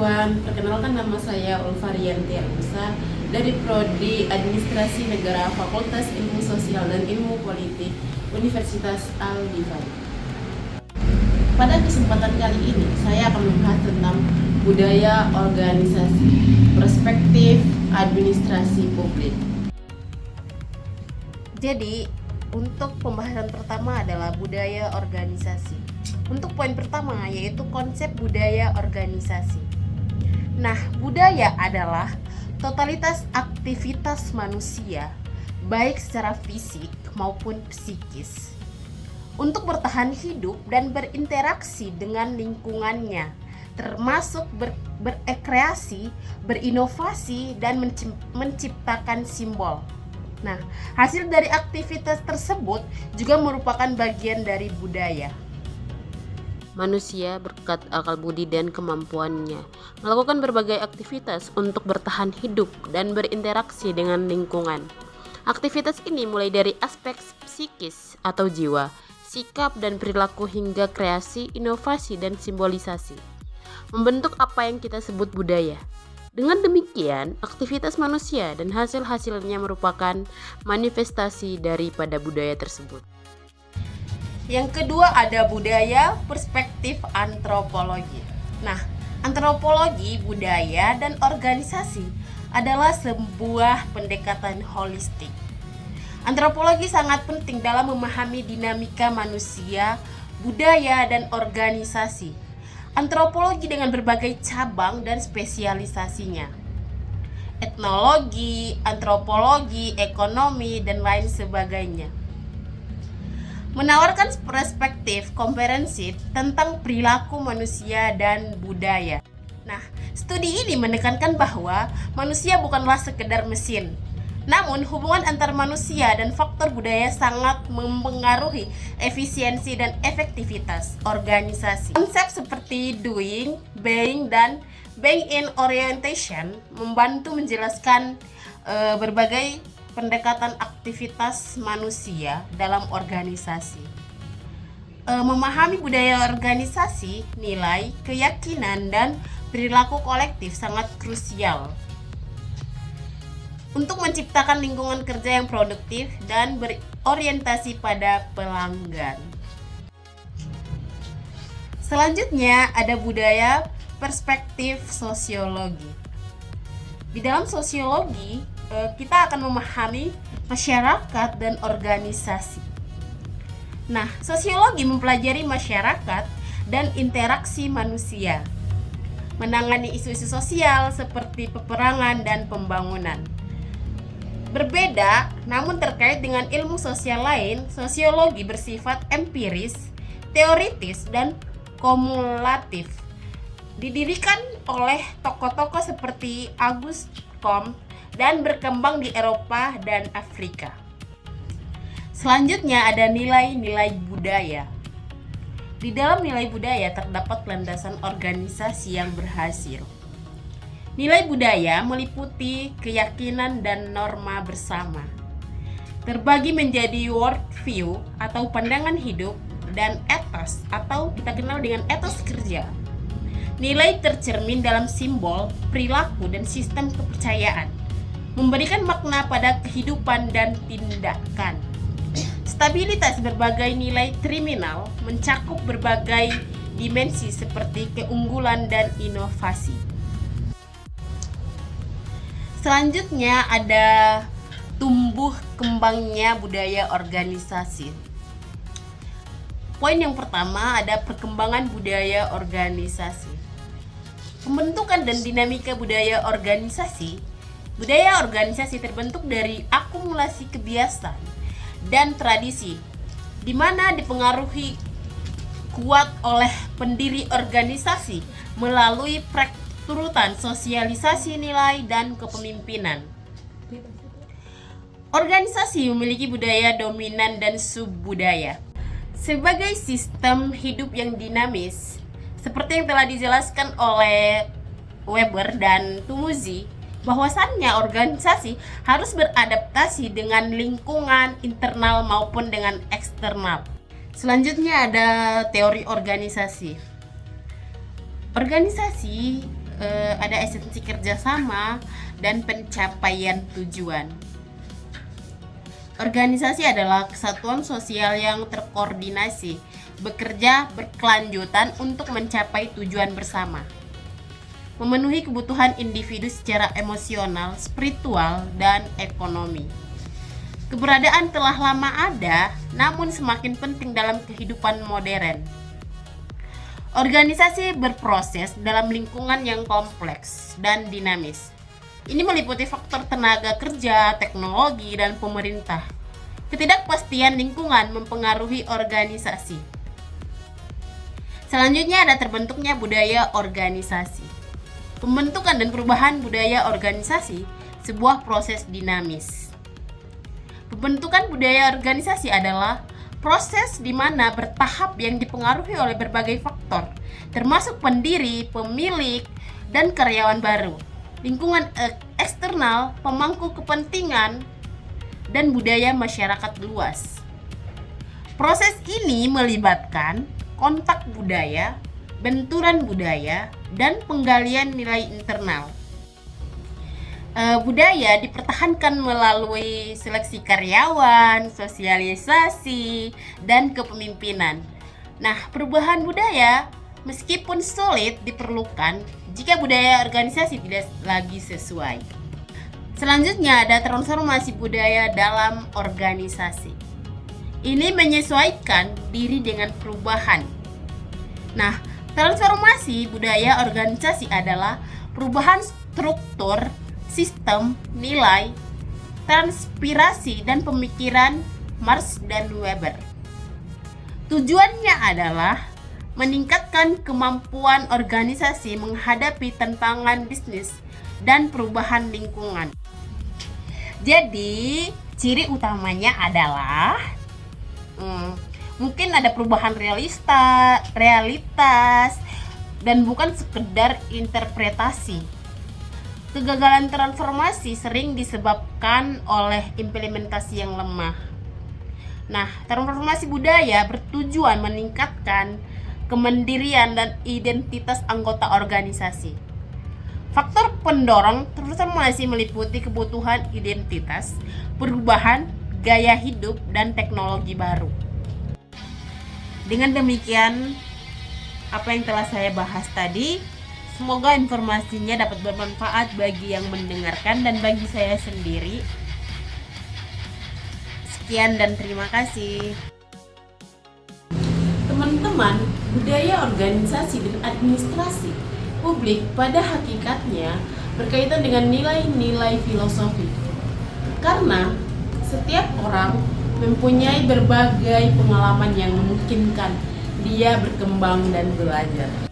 kawan, perkenalkan nama saya Ulfarianti Agusa dari Prodi Administrasi Negara Fakultas Ilmu Sosial dan Ilmu Politik Universitas Al-Azhar. Pada kesempatan kali ini, saya akan membahas tentang budaya organisasi, perspektif administrasi publik. Jadi, untuk pembahasan pertama adalah budaya organisasi. Untuk poin pertama yaitu konsep budaya organisasi. Nah, budaya adalah totalitas aktivitas manusia, baik secara fisik maupun psikis, untuk bertahan hidup dan berinteraksi dengan lingkungannya, termasuk berekreasi, berinovasi, dan menciptakan simbol. Nah, hasil dari aktivitas tersebut juga merupakan bagian dari budaya. Manusia berkat akal budi dan kemampuannya melakukan berbagai aktivitas untuk bertahan hidup dan berinteraksi dengan lingkungan. Aktivitas ini mulai dari aspek psikis atau jiwa, sikap dan perilaku hingga kreasi, inovasi dan simbolisasi, membentuk apa yang kita sebut budaya. Dengan demikian, aktivitas manusia dan hasil-hasilnya merupakan manifestasi daripada budaya tersebut. Yang kedua ada budaya perspektif antropologi. Nah, antropologi, budaya, dan organisasi adalah sebuah pendekatan holistik. Antropologi sangat penting dalam memahami dinamika manusia, budaya, dan organisasi. Antropologi dengan berbagai cabang dan spesialisasinya. Etnologi, antropologi, ekonomi, dan lain sebagainya. Menawarkan perspektif komprehensif tentang perilaku manusia dan budaya. Nah, studi ini menekankan bahwa manusia bukanlah sekedar mesin. Namun, hubungan antar manusia dan faktor budaya sangat mempengaruhi efisiensi dan efektivitas organisasi. Konsep seperti doing, being, dan being in orientation membantu menjelaskan berbagai pendekatan aktivitas manusia dalam organisasi. Memahami budaya organisasi, nilai, keyakinan, dan perilaku kolektif sangat krusial untuk menciptakan lingkungan kerja yang produktif dan berorientasi pada pelanggan. Selanjutnya ada budaya perspektif sosiologi. Di dalam sosiologi, kita akan memahami masyarakat dan organisasi. Nah, sosiologi mempelajari masyarakat dan interaksi manusia, menangani isu-isu sosial seperti peperangan dan pembangunan. Berbeda, namun terkait dengan ilmu sosial lain, sosiologi bersifat empiris, teoritis, dan kumulatif. Didirikan oleh tokoh-tokoh seperti Auguste Comte dan berkembang di Eropa dan Afrika. Selanjutnya ada nilai-nilai budaya. Di dalam nilai budaya terdapat landasan organisasi yang berhasil. Nilai budaya meliputi keyakinan dan norma bersama. Terbagi menjadi worldview atau pandangan hidup dan ethos atau kita kenal dengan etos kerja. Nilai tercermin dalam simbol, perilaku, dan sistem kepercayaan, memberikan makna pada kehidupan dan tindakan. Stabilitas berbagai nilai kriminal mencakup berbagai dimensi seperti keunggulan dan inovasi. Selanjutnya ada tumbuh kembangnya budaya organisasi. Poin yang pertama ada perkembangan budaya organisasi. Pembentukan dan dinamika budaya organisasi. Budaya organisasi terbentuk dari akumulasi kebiasaan dan tradisi, di mana dipengaruhi kuat oleh pendiri organisasi melalui turutan sosialisasi nilai dan kepemimpinan. Organisasi memiliki budaya dominan dan subbudaya. Sebagai sistem hidup yang dinamis, seperti yang telah dijelaskan oleh Weber dan Tumuzi, bahwasannya organisasi harus beradaptasi dengan lingkungan internal maupun dengan eksternal. Selanjutnya ada teori organisasi. Organisasi ada esensi kerjasama dan pencapaian tujuan. Organisasi adalah kesatuan sosial yang terkoordinasi, bekerja berkelanjutan untuk mencapai tujuan bersama, memenuhi kebutuhan individu secara emosional, spiritual, dan ekonomi. Keberadaan telah lama ada, namun semakin penting dalam kehidupan modern. Organisasi berproses dalam lingkungan yang kompleks dan dinamis. Ini meliputi faktor tenaga kerja, teknologi, dan pemerintah. Ketidakpastian lingkungan mempengaruhi organisasi. Selanjutnya ada terbentuknya budaya organisasi. Pembentukan dan perubahan budaya organisasi sebuah proses dinamis. Pembentukan budaya organisasi adalah proses di mana bertahap yang dipengaruhi oleh berbagai faktor, termasuk pendiri, pemilik, dan karyawan baru, lingkungan eksternal, pemangku kepentingan, dan budaya masyarakat luas. Proses ini melibatkan kontak budaya, benturan budaya, dan penggalian nilai internal. Budaya dipertahankan melalui seleksi karyawan, sosialisasi, dan kepemimpinan. Nah, perubahan budaya meskipun sulit diperlukan jika budaya organisasi tidak lagi sesuai. Selanjutnya ada transformasi budaya dalam organisasi. Ini menyesuaikan diri dengan perubahan. Nah, transformasi budaya organisasi adalah perubahan struktur, sistem, nilai, transpirasi, dan pemikiran Marx dan Weber. Tujuannya adalah meningkatkan kemampuan organisasi menghadapi tantangan bisnis dan perubahan lingkungan. Jadi, ciri utamanya adalah mungkin ada perubahan realitas dan bukan sekedar interpretasi. Kegagalan transformasi sering disebabkan oleh implementasi yang lemah. Nah, transformasi budaya bertujuan meningkatkan kemandirian dan identitas anggota organisasi. Faktor pendorong transformasi meliputi kebutuhan identitas, perubahan, gaya hidup, dan teknologi baru. Dengan demikian, apa yang telah saya bahas tadi, semoga informasinya dapat bermanfaat bagi yang mendengarkan dan bagi saya sendiri. Sekian dan terima kasih. Teman-teman, budaya organisasi dan administrasi publik pada hakikatnya berkaitan dengan nilai-nilai filosofi. Karena setiap orang mempunyai berbagai pengalaman yang memungkinkan dia berkembang dan belajar.